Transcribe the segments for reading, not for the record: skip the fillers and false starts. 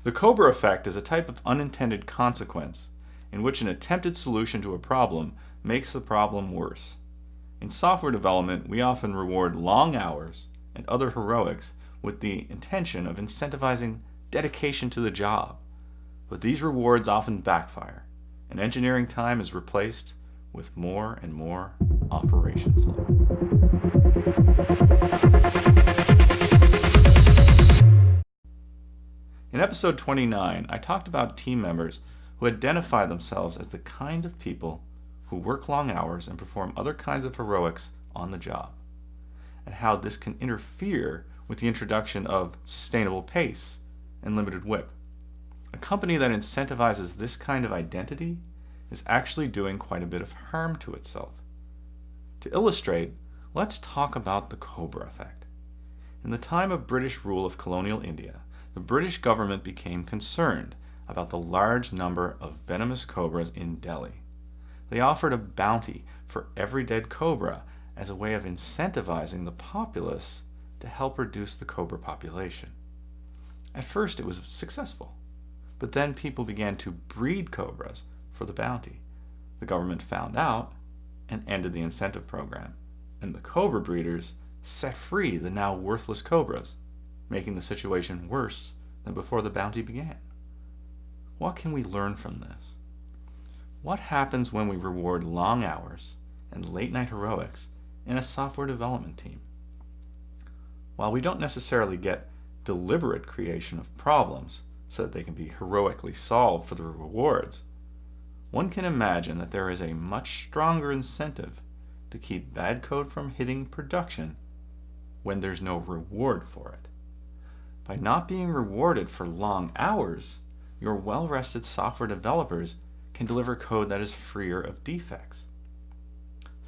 The Cobra Effect is a type of unintended consequence in which an attempted solution to a problem makes the problem worse. In software development, we often reward long hours and other heroics with the intention of incentivizing dedication to the job. But these rewards often backfire, and engineering time is replaced with more and more operations load. In episode 29, I talked about team members who identify themselves as the kind of people who work long hours and perform other kinds of heroics on the job, and how this can interfere with the introduction of sustainable pace and limited WIP. A company that incentivizes this kind of identity is actually doing quite a bit of harm to itself. To illustrate, let's talk about the Cobra Effect. In the time of British rule of colonial India, the British government became concerned about the large number of venomous cobras in Delhi. They offered a bounty for every dead cobra as a way of incentivizing the populace to help reduce the cobra population. At first it was successful, but then people began to breed cobras for the bounty. The government found out and ended the incentive program, and the cobra breeders set free the now worthless cobras, making the situation worse than before the bounty began. What can we learn from this? What happens when we reward long hours and late-night heroics in a software development team? While we don't necessarily get deliberate creation of problems so that they can be heroically solved for the rewards, one can imagine that there is a much stronger incentive to keep bad code from hitting production when there's no reward for it. By not being rewarded for long hours, your well-rested software developers can deliver code that is freer of defects.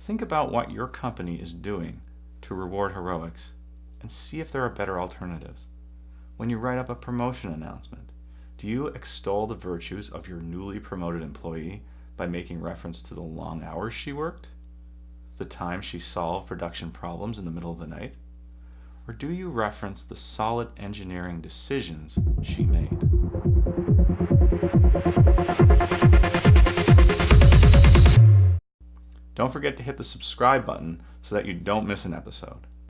Think about what your company is doing to reward heroics and see if there are better alternatives. When you write up a promotion announcement, do you extol the virtues of your newly promoted employee by making reference to the long hours she worked? The time she solved production problems in the middle of the night? Or do you reference the solid engineering decisions she made? Don't forget to hit the subscribe button so that you don't miss an episode.